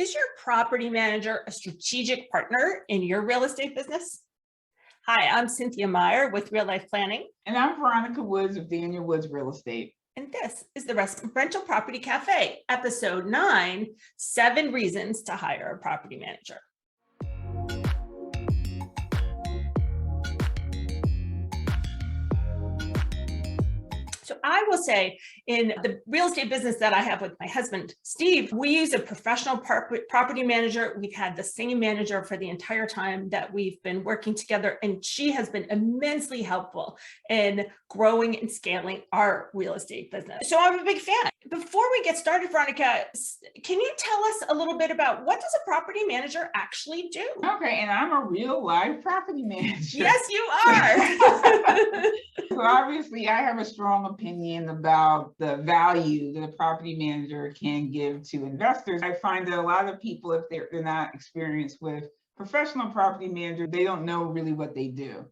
Is your property manager a strategic partner in your real estate business? Hi, I'm Cynthia Meyer with Real Life Planning. And I'm Veronica Woods of Daniel Woods Real Estate. And this is the Rental Property Café, episode 9, 7 reasons to hire a property manager. So I will say, in the real estate business that I have with my husband, Steve, we use a professional property manager. We've had the same manager for the entire time that we've been working together, and she has been immensely helpful in growing and scaling our real estate business. So I'm a big fan. Before we get started, Veronica, can you tell us a little bit about what does a property manager actually do? Okay, and I'm a real life property manager. Yes, you are. So obviously I have a strong opinion about the value that a property manager can give to investors. I find that a lot of people, if they're not experienced with professional property manager, they don't know really what they do.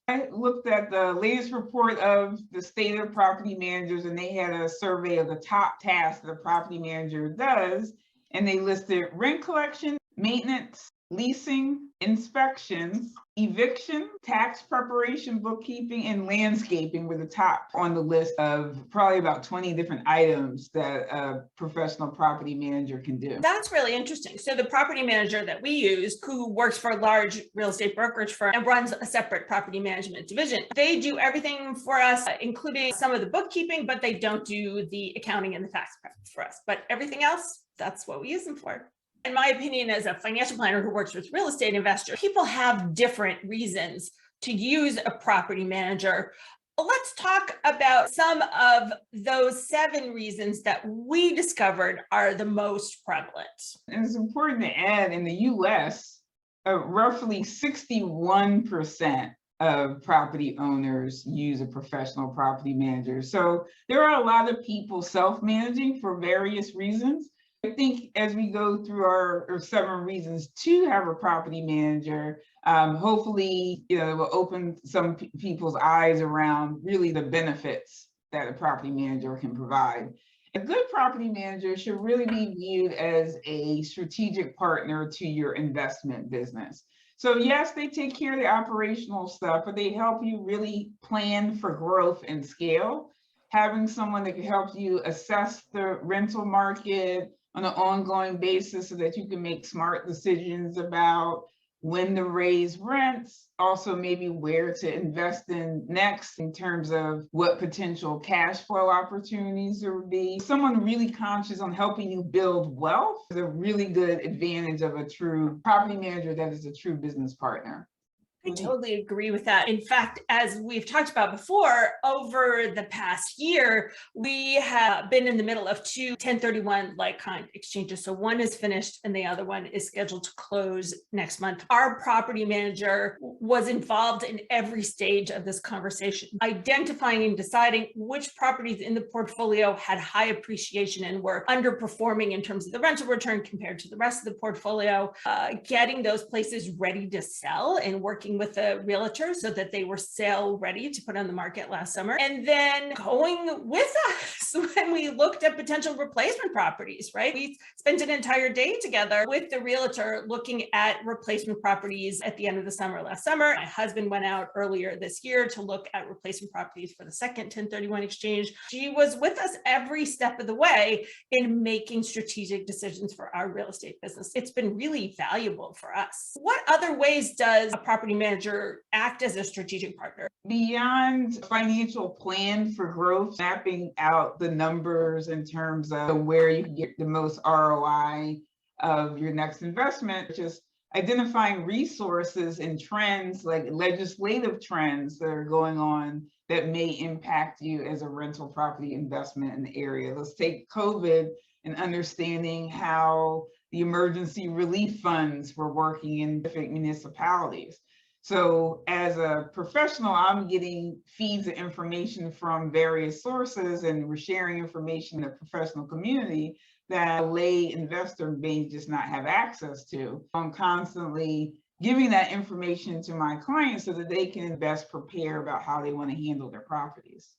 I looked at the latest report of the state of property managers, and they had a survey of the top tasks that a property manager does, and they listed rent collection, maintenance, leasing, inspections, eviction, tax preparation, bookkeeping, and landscaping were the top on the list of probably about 20 different items that a professional property manager can do. That's really interesting. So the property manager that we use, who works for a large real estate brokerage firm and runs a separate property management division, they do everything for us, including some of the bookkeeping, but they don't do the accounting and the tax prep for us. But everything else, that's what we use them for. In my opinion, as a financial planner who works with real estate investors, people have different reasons to use a property manager. Let's talk about some of those 7 reasons that we discovered are the most prevalent. And it's important to add, in the US, roughly 61% of property owners use a professional property manager. So there are a lot of people self-managing for various reasons. I think as we go through our 7 reasons to have a property manager, hopefully, it will open some people's eyes around really the benefits that a property manager can provide. A good property manager should really be viewed as a strategic partner to your investment business. So yes, they take care of the operational stuff, but they help you really plan for growth and scale. Having someone that can help you assess the rental market on an ongoing basis so that you can make smart decisions about when to raise rents, also maybe where to invest in next in terms of what potential cash flow opportunities there would be. Someone really conscious on helping you build wealth is a really good advantage of a true property manager that is a true business partner. I totally agree with that. In fact, as we've talked about before, over the past year, we have been in the middle of 2 1031 like-kind exchanges. So one is finished and the other one is scheduled to close next month. Our property manager was involved in every stage of this conversation, identifying and deciding which properties in the portfolio had high appreciation and were underperforming in terms of the rental return compared to the rest of the portfolio, getting those places ready to sell and working with a realtor so that they were sale ready to put on the market last summer, and then going with us when we looked at potential replacement properties, right? We spent an entire day together with the realtor looking at replacement properties at the end of the summer last summer. My husband went out earlier this year to look at replacement properties for the second 1031 exchange. She was with us every step of the way in making strategic decisions for our real estate business. It's been really valuable for us. What other ways does a property manager act as a strategic partner? Beyond financial plan for growth, mapping out the numbers in terms of where you can get the most ROI of your next investment, just identifying resources and trends like legislative trends that are going on that may impact you as a rental property investment in the area. Let's take COVID and understanding how the emergency relief funds were working in different municipalities. So as a professional, I'm getting feeds of information from various sources, and we're sharing information in the professional community that a lay investor may just not have access to. I'm constantly giving that information to my clients so that they can best prepare about how they want to handle their properties.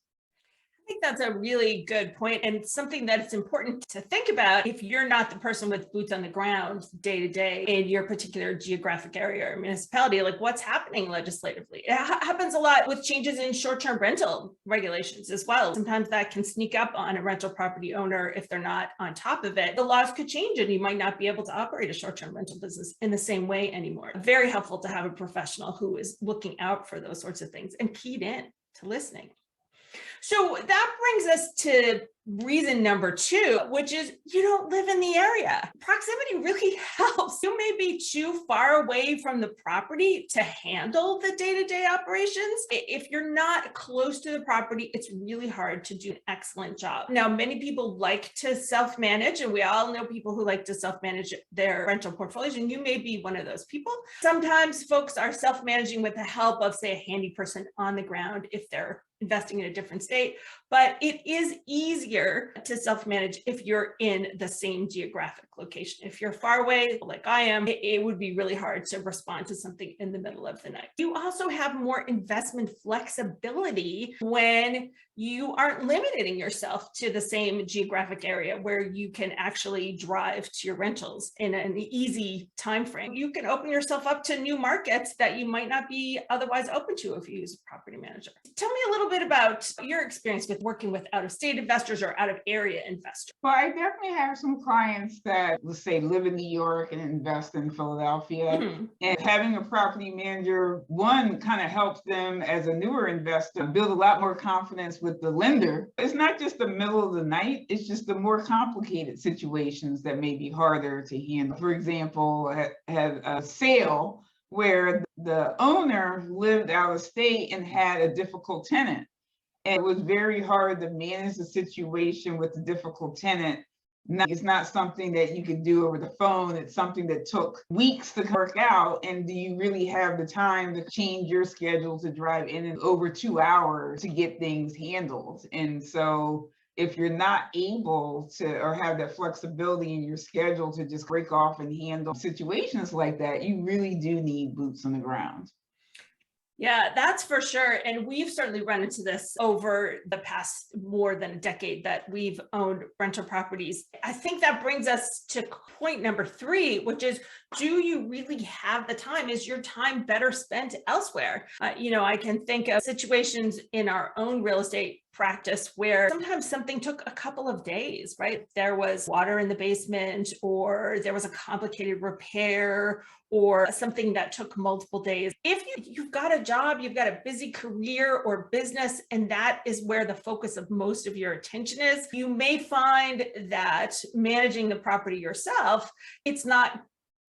I think that's a really good point, and something that it's important to think about if you're not the person with boots on the ground day to day in your particular geographic area or municipality, like what's happening legislatively. It happens a lot with changes in short-term rental regulations as well. Sometimes that can sneak up on a rental property owner if they're not on top of it. The laws could change and you might not be able to operate a short-term rental business in the same way anymore. Very helpful to have a professional who is looking out for those sorts of things and keyed in to listening. So that brings us to reason number 2, which is you don't live in the area. Proximity really helps. You may be too far away from the property to handle the day-to-day operations. If you're not close to the property, it's really hard to do an excellent job. Now, many people like to self-manage, and we all know people who like to self-manage their rental portfolios, and you may be one of those people. Sometimes folks are self-managing with the help of, say, a handy person on the ground if they're investing in a different state, but it is easier to self-manage if you're in the same geographic location. If you're far away, like I am, it would be really hard to respond to something in the middle of the night. You also have more investment flexibility when you aren't limiting yourself to the same geographic area where you can actually drive to your rentals in an easy time frame. You can open yourself up to new markets that you might not be otherwise open to if you use a property manager. Tell me a little bit about your experience with working with out-of-state investors or out-of-area investors. Well, I definitely have some clients that, let's say, live in New York and invest in Philadelphia. And having a property manager, one, kind of helps them as a newer investor build a lot more confidence with the lender. It's not just the middle of the night, it's just the more complicated situations that may be harder to handle. For example, I had a sale where the owner lived out of state and had a difficult tenant. And it was very hard to manage the situation with the difficult tenant. It's not something that you could do over the phone. It's something that took weeks to work out. And do you really have the time to change your schedule to drive in over 2 hours to get things handled? And so if you're not able to or have that flexibility in your schedule to just break off and handle situations like that, you really do need boots on the ground. Yeah, that's for sure. And we've certainly run into this over the past more than a decade that we've owned rental properties. I think that brings us to point number 3, which is, do you really have the time? Is your time better spent elsewhere? I can think of situations in our own real estate practice where sometimes something took a couple of days, right? There was water in the basement, or there was a complicated repair, or something that took multiple days. If you've got a job, you've got a busy career or business, and that is where the focus of most of your attention is, you may find that managing the property yourself, it's not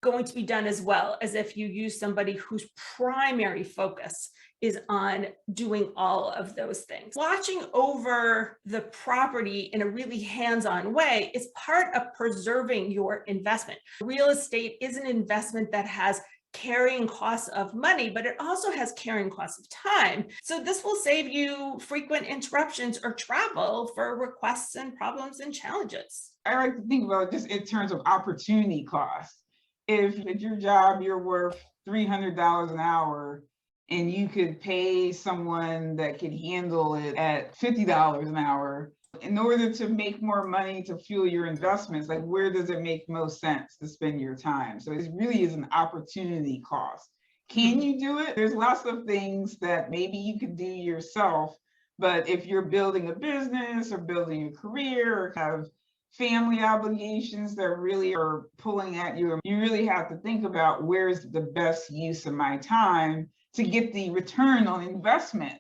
going to be done as well as if you use somebody whose primary focus is on doing all of those things. Watching over the property in a really hands-on way is part of preserving your investment. Real estate is an investment that has carrying costs of money, but it also has carrying costs of time. So this will save you frequent interruptions or travel for requests and problems and challenges. I like to think about it just in terms of opportunity cost. If at your job you're worth $300 an hour, and you could pay someone that could handle it at $50 an hour, in order to make more money to fuel your investments, like where does it make most sense to spend your time? So it really is an opportunity cost. Can you do it? There's lots of things that maybe you could do yourself, but if you're building a business or building a career or have family obligations that really are pulling at you, you really have to think about where's the best use of my time to get the return on investment.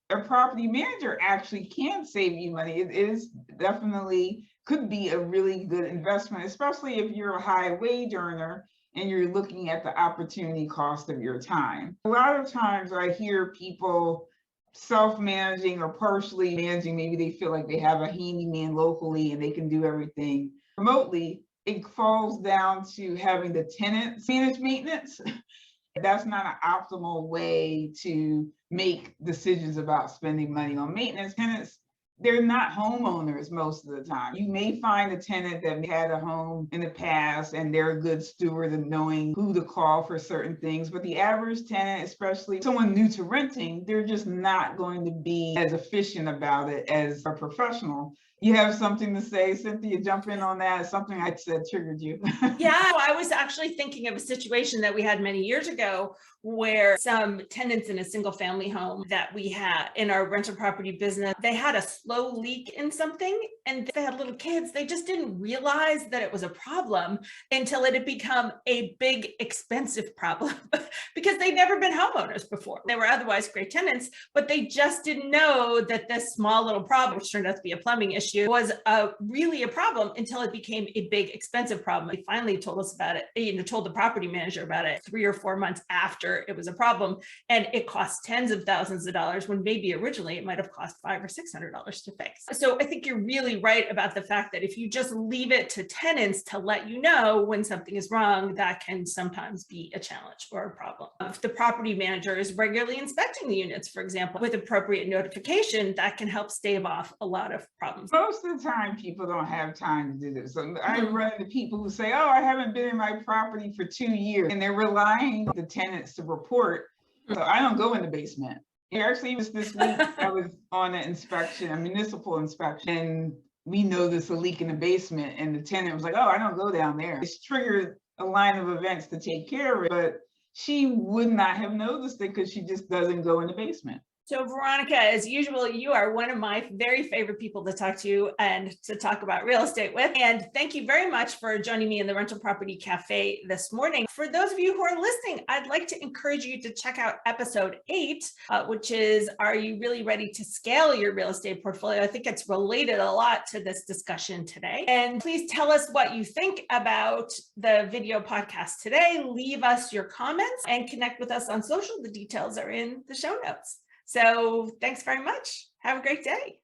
A property manager actually can save you money. It is definitely could be a really good investment, especially if you're a high wage earner and you're looking at the opportunity cost of your time. A lot of times I hear people self-managing or partially managing, maybe they feel like they have a handyman locally and they can do everything remotely. It falls down to having the tenants manage maintenance. That's not an optimal way to make decisions about spending money on maintenance. Tenants they're not homeowners most of the time. You may find a tenant that had a home in the past and they're a good steward of knowing who to call for certain things, but the average tenant, especially someone new to renting, they're just not going to be as efficient about it as a professional. You have something to say, Cynthia? Jump in on that. Something I said triggered you. Yeah, I was actually thinking of a situation that we had many years ago where some tenants in a single family home that we had in our rental property business, they had a slow leak in something and they had little kids. They just didn't realize that it was a problem until it had become a big, expensive problem because they'd never been homeowners before. They were otherwise great tenants, but they just didn't know that this small little problem, which turned out to be a plumbing issue, was really a problem until it became a big, expensive problem. They finally told us about it, told the property manager about it 3 or 4 months after it was a problem. And it cost tens of thousands of dollars when maybe originally it might have cost $500 or $600 to fix. So I think you're really right about the fact that if you just leave it to tenants to let you know when something is wrong, that can sometimes be a challenge or a problem. If the property manager is regularly inspecting the units, for example, with appropriate notification, that can help stave off a lot of problems. Most of the time, people don't have time to do this. So I run into people who say, oh, I haven't been in my property for 2 years, and they're relying on the tenants to report. So I don't go in the basement. Actually, just this week, I was on an inspection, a municipal inspection, and we noticed a leak in the basement, and the tenant was like, oh, I don't go down there. It's triggered a line of events to take care of it, but she would not have noticed it because she just doesn't go in the basement. So Veronica, as usual, you are one of my very favorite people to talk to and to talk about real estate with. And thank you very much for joining me in the Rental Property Cafe this morning. For those of you who are listening, I'd like to encourage you to check out episode 8, which is, are you really ready to scale your real estate portfolio? I think it's related a lot to this discussion today. And please tell us what you think about the video podcast today. Leave us your comments and connect with us on social. The details are in the show notes. So thanks very much. Have a great day.